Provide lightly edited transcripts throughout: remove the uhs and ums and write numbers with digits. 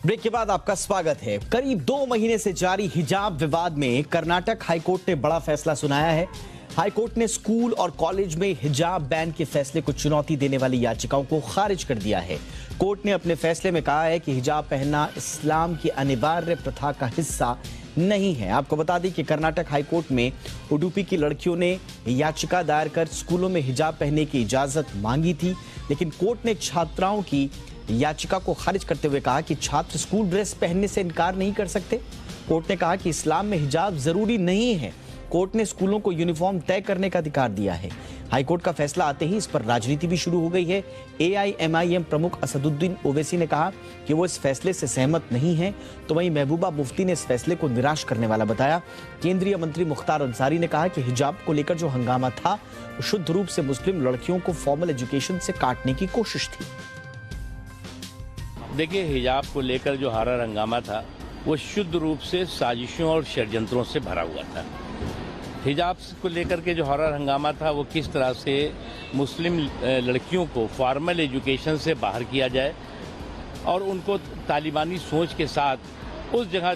Break के बाद आपका स्वागत है। करीब 2 महीने से जारी हिजाब विवाद में कर्नाटक हाईकोर्ट ने बड़ा फैसला सुनाया है। हाईकोर्ट ने स्कूल और कॉलेज में हिजाब बैन के फैसले को चुनौती देने वाली याचिकाओं को खारिज कर दिया है। कोर्ट ने अपने फैसले में कहा है कि हिजाब पहनना इस्लाम की अनिवार्य प्रथा का हिस्सा नहीं है। आपको बता दें कि कर्नाटक हाईकोर्ट में उडुपी की लड़कियों ने याचिका दायर कर स्कूलों में हिजाब पहनने की इजाजत मांगी थी, लेकिन कोर्ट ने छात्राओं की याचिका को खारिज करते हुए कहा कि छात्र स्कूल ड्रेस पहनने से इनकार नहीं कर सकते। कोर्ट ने कहा कि इस्लाम में हिजाब जरूरी नहीं है। कोर्ट ने स्कूलों को यूनिफॉर्म तय करने का अधिकार दिया है। हाईकोर्ट का फैसला आते ही इस पर राजनीति भी शुरू हो गई है। एआईएमआईएम प्रमुख असदुद्दीन ओवैसी ने कहा कि वो इस फैसले से सहमत नहीं है, तो वहीं महबूबा मुफ्ती ने इस फैसले को निराश करने वाला बताया। केंद्रीय मंत्री मुख्तार अंसारी ने कहा कि हिजाब को लेकर जो हंगामा था वो शुद्ध रूप से मुस्लिम लड़कियों को फॉर्मल एजुकेशन से काटने की कोशिश थी। देखिए, हिजाब को लेकर जो हारा हंगामा था वो शुद्ध रूप से साजिशों और षड्यंत्रों से भरा हुआ था। हिजाब को लेकर के जो हारा हंगामा था वो किस तरह से मुस्लिम लड़कियों को फॉर्मल एजुकेशन से बाहर किया जाए और उनको तालिबानी सोच के साथ उस जगह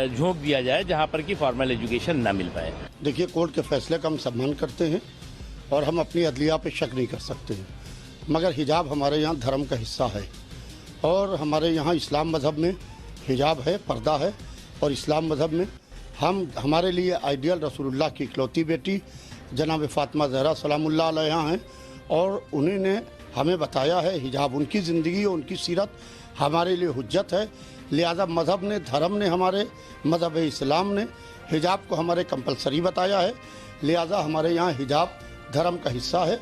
झोंक दिया जाए जहां पर कि फॉर्मल एजुकेशन ना मिल पाए। देखिए, कोर्ट के फैसले का हम सम्मान करते हैं और हम अपनी अदलिया पे शक नहीं कर सकते हैं, मगर हिजाब हमारे यहाँ धर्म का हिस्सा है और हमारे यहाँ इस्लाम मज़हब में हिजाब है, पर्दा है और इस्लाम मज़हब में हमारे लिए आइडियल रसूलुल्लाह की इकलौती बेटी जनाब फ़ातिमा ज़हरा सलामुल्लाह अलैहा हैं और उन्हीं ने हमें बताया है हिजाब उनकी ज़िंदगी और उनकी सीरत हमारे लिए हुज्जत है। लिहाजा मज़हब ने, धर्म ने, हमारे मज़हब इस्लाम ने हिजाब को हमारे कंपलसरी बताया है। लिहाजा हमारे यहाँ हिजाब धर्म का हिस्सा है।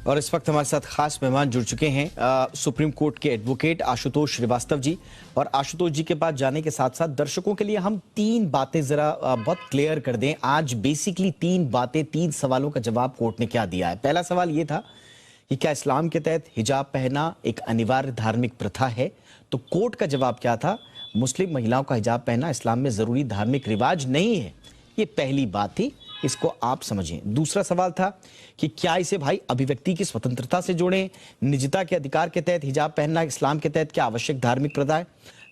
और इस वक्त हमारे साथ खास मेहमान जुड़ चुके हैं सुप्रीम कोर्ट के एडवोकेट आशुतोष श्रीवास्तव जी। और आशुतोष जी के पास जाने के साथ साथ दर्शकों के लिए हम 3 बातें जरा बहुत क्लियर कर दें। आज बेसिकली 3 बातें, 3 सवालों का जवाब कोर्ट ने क्या दिया है। पहला सवाल ये था कि क्या इस्लाम के तहत हिजाब पहनना एक अनिवार्य धार्मिक प्रथा है, तो कोर्ट का जवाब क्या था, मुस्लिम महिलाओं का हिजाब पहनना इस्लाम में जरूरी धार्मिक रिवाज नहीं है। ये पहली बात थी, इसको आप समझें। दूसरा सवाल था कि क्या इसे भाई अभिव्यक्ति की स्वतंत्रता से जोड़ें, निजता के अधिकार के तहत हिजाब पहनना इस्लाम के तहत क्या आवश्यक धार्मिक प्रथा है।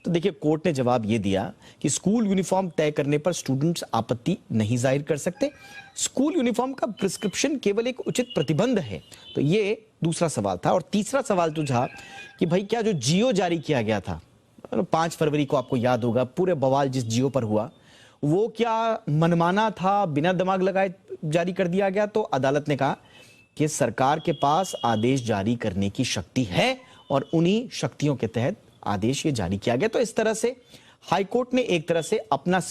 तो देखिए, कोर्ट ने जवाब ये दिया कि स्कूल यूनिफॉर्म तय करने पर स्टूडेंट्स आपत्ति नहीं जाहिर कर सकते। स्कूल यूनिफॉर्म का प्रिस्क्रिप्शन केवल एक उचित प्रतिबंध है। तो ये दूसरा सवाल था। और तीसरा सवाल तो था कि भाई क्या जो जियो जारी किया गया था 5 फरवरी को, आपको याद होगा पूरे बवाल जिस जियो पर हुआ, वो क्या मनमाना था, बिना दिमाग लगाए जारी कर दिया गया। तो अदालत ने कहा कि सरकार के पास आदेश जारी करने की शक्ति है और उन्हीं शक्तियों के तहत आदेश ये जारी किया गया। तो इस तरह से हाईकोर्ट ने एक तरह से अपना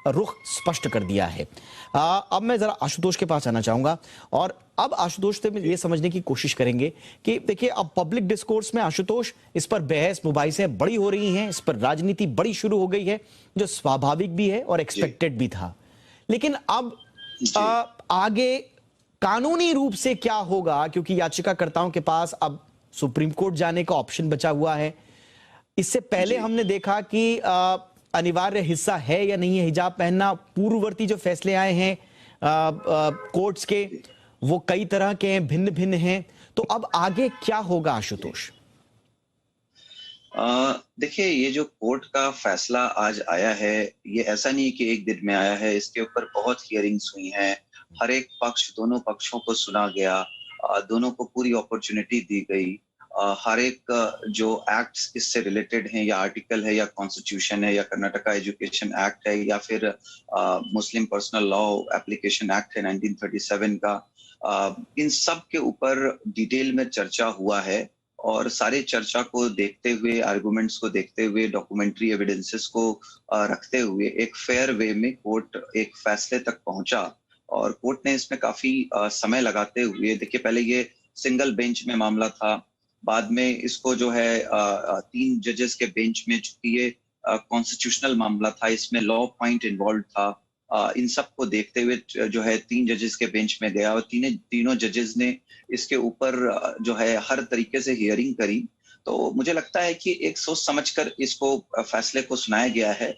रुख स्पष्ट कर दिया है। अब मैं जरा आशुतोष के पास आना चाहूंगा और अब आशुतोष से ये समझने की कोशिश करेंगे कि देखिए, अब पब्लिक डिस्कोर्स में आशुतोष इस पर बहस मुबाहिसें बड़ी हो रही हैं, इस पर राजनीति बड़ी शुरू हो गई है, जो स्वाभाविक भी है और एक्सपेक्टेड भी था। लेकिन अब आगे कानूनी रूप से क्या होगा, क्योंकि याचिकाकर्ताओं के पास अब सुप्रीम कोर्ट जाने का ऑप्शन बचा हुआ है। इससे पहले हमने देखा कि अनिवार्य हिस्सा है या नहीं है हिजाब पहनना। पूर्ववर्ती जो फैसले आए हैं कोर्ट्स के, वो कई तरह के हैं, भिन्न भिन्न हैं। तो अब आगे क्या होगा आशुतोष? देखिए, ये जो कोर्ट का फैसला आज आया है, ये ऐसा नहीं कि एक दिन में आया है। इसके ऊपर बहुत हियरिंग्स हुई हैं, हर एक पक्ष, दोनों पक्षों को सुना गया, दोनों को पूरी अपॉर्चुनिटी दी गई। हर एक जो एक्ट्स इससे रिलेटेड हैं, या आर्टिकल है या कॉन्स्टिट्यूशन है या कर्नाटका एजुकेशन एक्ट है या फिर मुस्लिम पर्सनल लॉ एप्लीकेशन एक्ट है 1937 का, इन सब के ऊपर डिटेल में चर्चा हुआ है। और सारे चर्चा को देखते हुए, आर्गुमेंट्स को देखते हुए, डॉक्यूमेंट्री एविडेंसेस को रखते हुए एक फेयर वे में कोर्ट एक फैसले तक पहुंचा। और कोर्ट ने इसमें काफी समय लगाते हुए, देखिए पहले ये सिंगल बेंच में मामला था, बाद में इसको जो है 3 जजेस के बेंच में, चूंकि ये कॉन्स्टिट्यूशनल मामला था, इसमें लॉ पॉइंट इन्वॉल्व था, इन सब को देखते हुए जो है 3 जजेस के बेंच में गया और तीनों जजेस ने इसके ऊपर जो है हर तरीके से हियरिंग करी। तो मुझे लगता है कि एक सोच समझकर इसको फैसले को सुनाया गया है।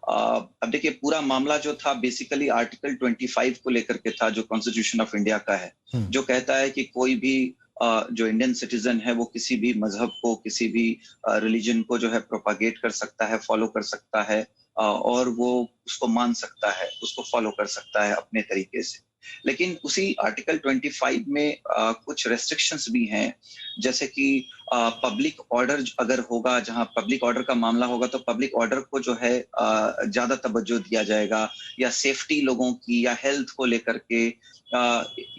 अब देखिए, पूरा मामला जो था बेसिकली आर्टिकल 25 को लेकर के था, जो कॉन्स्टिट्यूशन ऑफ इंडिया का है, जो कहता है कि कोई भी जो इंडियन सिटीजन है वो किसी भी मजहब को, किसी भी रिलीजन को जो है प्रोपागेट कर सकता है, फॉलो कर सकता है, और वो उसको मान सकता है, उसको फॉलो कर सकता है अपने तरीके से। लेकिन उसी आर्टिकल 25 में कुछ रेस्ट्रिक्शंस भी हैं, जैसे कि पब्लिक ऑर्डर अगर होगा, जहां पब्लिक ऑर्डर का मामला होगा तो पब्लिक ऑर्डर को जो है ज्यादा तवज्जो दिया जाएगा, या सेफ्टी लोगों की या हेल्थ को लेकर के,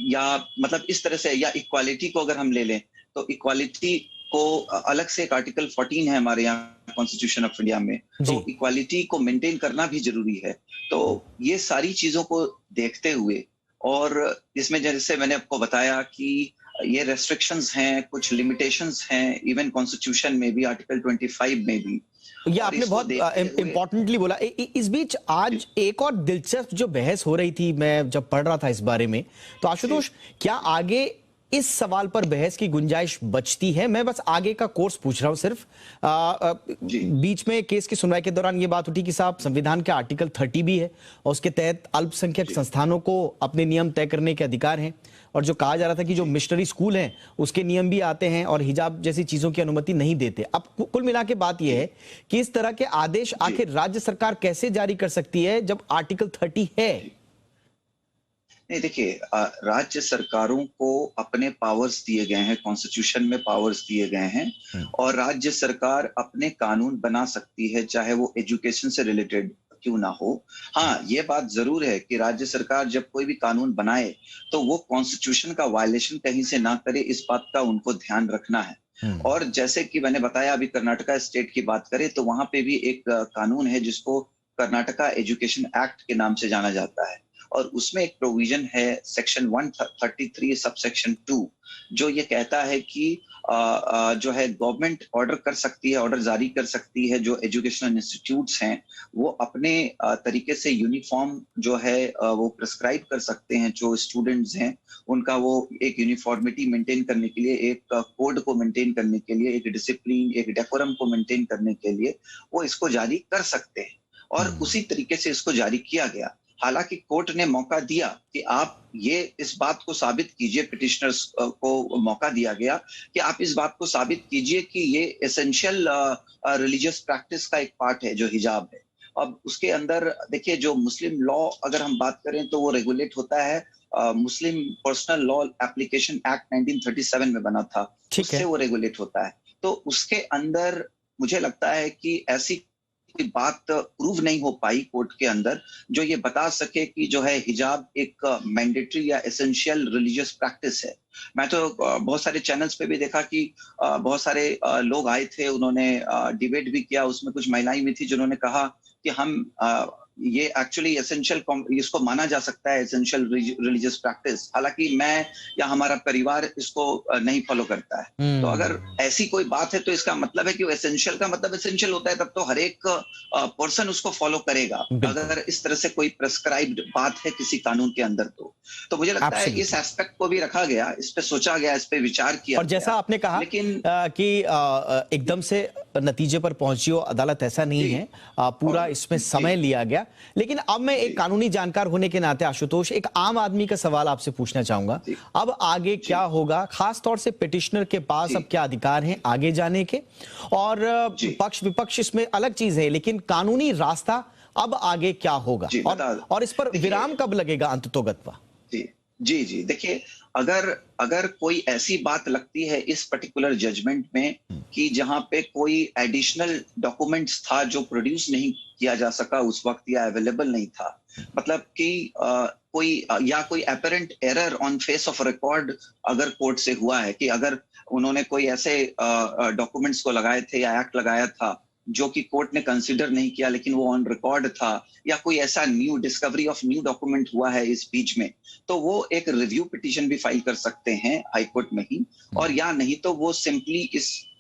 या मतलब इस तरह से, या इक्वालिटी को अगर हम ले लें तो इक्वालिटी को अलग से एक आर्टिकल 14 है हमारे यहाँ कॉन्स्टिट्यूशन ऑफ इंडिया में, तो इक्वालिटी को मेंटेन करना भी जरूरी है। तो ये सारी चीजों को देखते हुए, और इसमें जैसे मैंने आपको बताया कि ये रेस्ट्रिक्शंस हैं, कुछ लिमिटेशंस हैं, इवन कॉन्स्टिट्यूशन में भी आर्टिकल 25 में भी। ये आपने बहुत इम्पोर्टेंटली बोला। इस बीच आज एक और दिलचस्प जो बहस हो रही थी, मैं जब पढ़ रहा था इस बारे में, तो आशुतोष, क्या आगे इस सवाल पर बहस की गुंजाइश बचती है? मैं बस आगे का कोर्स पूछ रहा हूं सिर्फ। बीच में केस की सुनवाई के दौरान ये बात उठी कि साहब संविधान के आर्टिकल 30 भी है और उसके तहत अल्पसंख्यक संस्थानों को अपने नियम तय करने के अधिकार हैं, और जो कहा जा रहा था कि जो मिशनरी स्कूल हैं उसके नियम भी आते हैं और हिजाब जैसी चीजों की अनुमति नहीं देते। अब कुल मिला के बात यह है कि इस तरह के आदेश आखिर राज्य सरकार कैसे जारी कर सकती है जब आर्टिकल 30 है? नहीं, देखिए, राज्य सरकारों को अपने पावर्स दिए गए हैं, कॉन्स्टिट्यूशन में पावर्स दिए गए हैं, और राज्य सरकार अपने कानून बना सकती है, चाहे वो एजुकेशन से रिलेटेड क्यों ना हो। हाँ, ये बात जरूर है कि राज्य सरकार जब कोई भी कानून बनाए तो वो कॉन्स्टिट्यूशन का वायलेशन कहीं से ना करे, इस बात का उनको ध्यान रखना है। और जैसे कि मैंने बताया, अभी कर्नाटका स्टेट की बात करें तो वहां पे भी एक कानून है जिसको कर्नाटका एजुकेशन एक्ट के नाम से जाना जाता है, और उसमें एक प्रोविजन है सेक्शन 133 सबसेक्शन 2, जो ये कहता है कि जो है गवर्नमेंट ऑर्डर कर सकती है, ऑर्डर जारी कर सकती है, जो एजुकेशनल इंस्टीट्यूट्स हैं वो अपने तरीके से यूनिफॉर्म जो है वो प्रिस्क्राइब कर सकते हैं, जो स्टूडेंट्स हैं उनका वो एक यूनिफॉर्मिटी मेंटेन करने के लिए, एक कोड को मेंटेन करने के लिए, एक डिसिप्लिन, एक डेकोरम को मेंटेन करने के लिए वो इसको जारी कर सकते हैं, और उसी तरीके से इसको जारी किया गया। हालांकि कोर्ट ने मौका दिया कि आप ये इस बात को साबित कीजिए, पिटिशनर्स को मौका दिया गया कि आप इस बात को साबित कीजिए कि ये एसेंशियल रिलीजियस प्रैक्टिस का एक पार्ट है जो हिजाब है। अब उसके अंदर देखिए, जो मुस्लिम लॉ अगर हम बात करें तो वो रेगुलेट होता है मुस्लिम पर्सनल लॉ एप्लीकेशन एक्ट 1937 में बना था, उससे वो रेगुलेट होता है। तो उसके अंदर मुझे लगता है कि ऐसी कोई बात प्रूव नहीं हो पाई कोर्ट के अंदर जो ये बता सके कि जो है हिजाब एक मैंडेटरी या एसेंशियल रिलीजियस प्रैक्टिस है। मैं तो बहुत सारे चैनल्स पे भी देखा कि बहुत सारे लोग आए थे, उन्होंने डिबेट भी किया, उसमें कुछ महिलाएं भी थी जिन्होंने कहा कि हम ये एक्चुअली एसेंशियल, इसको माना जा सकता है एसेंशियल रिलीजियस प्रैक्टिस, हालांकि मैं या हमारा परिवार इसको नहीं फॉलो करता है। तो अगर ऐसी कोई बात है तो इसका मतलब है कि वो एसेंशियल का मतलब एसेंशियल होता है, तब तो हर एक पर्सन उसको फॉलो करेगा अगर इस तरह से कोई प्रेस्क्राइब्ड बात है किसी कानून के अंदर। तो मुझे लगता है इस एस्पेक्ट को भी रखा गया, इस पे सोचा गया, इस पे विचार किया। और जैसा आपने कहा लेकिन कि एकदम से नतीजे पर पहुंची हो अदालत, ऐसा नहीं है, पूरा इसमें समय लिया गया। लेकिन अब मैं एक कानूनी जानकार होने के नाते आशुतोष, एक आम आदमी का सवाल आपसे पूछना चाहूंगा, अब आगे क्या होगा? खास तौर से पिटिशनर के पास अब क्या अधिकार हैं आगे जाने के? और पक्ष विपक्ष इसमें अलग चीज है, लेकिन कानूनी रास्ता अब आगे क्या होगा, और इस पर विराम कब लगेगा अंततोगत्वा? जी, देखिए, अगर कोई ऐसी बात लगती है इस पर्टिकुलर जजमेंट में कि जहां पे कोई एडिशनल डॉक्यूमेंट्स था जो प्रोड्यूस नहीं किया जा सका उस वक्त, या अवेलेबल नहीं था, मतलब कि कोई apparent error on face of record अगर कोर्ट से हुआ है, कि अगर उन्होंने कोई ऐसे डॉक्यूमेंट्स को लगाए थे या एक्ट लगाया था जो कि कोर्ट ने कंसीडर नहीं किया लेकिन वो ऑन रिकॉर्ड था, या कोई ऐसा new discovery of new document हुआ है इस बीच में, तो वो एक रिव्यू पिटीशन भी फाइल कर सकते हैं हाई कोर्ट में ही, और या नहीं तो वो सिंपली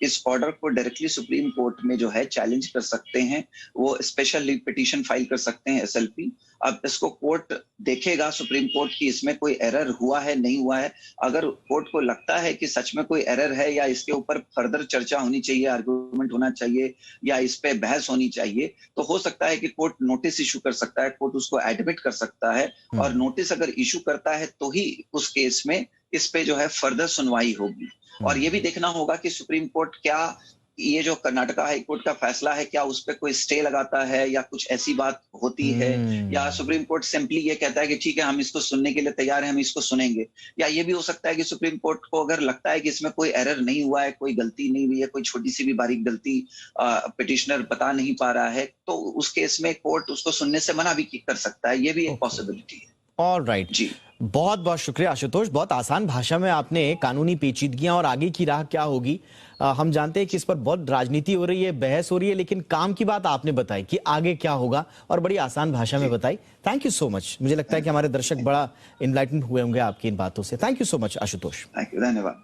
इस ऑर्डर को डायरेक्टली सुप्रीम कोर्ट में जो है चैलेंज कर सकते हैं, वो स्पेशल लीव पिटीशन फाइल कर सकते हैं, SLP। अब इसको कोर्ट देखेगा, सुप्रीम कोर्ट, की इसमें कोई एरर हुआ है नहीं हुआ है। अगर कोर्ट को लगता है कि सच में कोई एरर है या इसके ऊपर फर्दर चर्चा होनी चाहिए, आर्गुमेंट होना चाहिए, या इस पे बहस होनी चाहिए, तो हो सकता है कि कोर्ट नोटिस इशू कर सकता है, कोर्ट उसको एडमिट कर सकता है, और नोटिस अगर इशू करता है तो ही उस केस में इस पे जो है फर्दर सुनवाई होगी। और ये भी देखना होगा कि सुप्रीम कोर्ट क्या ये जो कर्नाटका हाई कोर्ट का फैसला है क्या उस पर कोई स्टे लगाता है या कुछ ऐसी बात होती है, या सुप्रीम कोर्ट सिंपली ये कहता है कि ठीक है हम इसको सुनने के लिए तैयार हैं, हम इसको सुनेंगे। या ये भी हो सकता है कि सुप्रीम कोर्ट को अगर लगता है कि इसमें कोई एरर नहीं हुआ है, कोई गलती नहीं हुई है, कोई छोटी सी भी बारीक गलती पिटिशनर बता नहीं पा रहा है, तो उस केस में कोर्ट उसको सुनने से मना भी कर सकता है। ये भी एक पॉसिबिलिटी है। ऑलराइट जी, बहुत बहुत शुक्रिया आशुतोष। बहुत आसान भाषा में आपने कानूनी पेचीदगियां और आगे की राह क्या होगी, हम जानते हैं कि इस पर बहुत राजनीति हो रही है, बहस हो रही है, लेकिन काम की बात आपने बताई कि आगे क्या होगा और बड़ी आसान भाषा में बताई। Thank you so much. मुझे लगता है कि हमारे दर्शक बड़ा इनलाइटन हुए होंगे आपकी इन बातों से। Thank you so much Ashutosh. Thank you, धन्यवाद।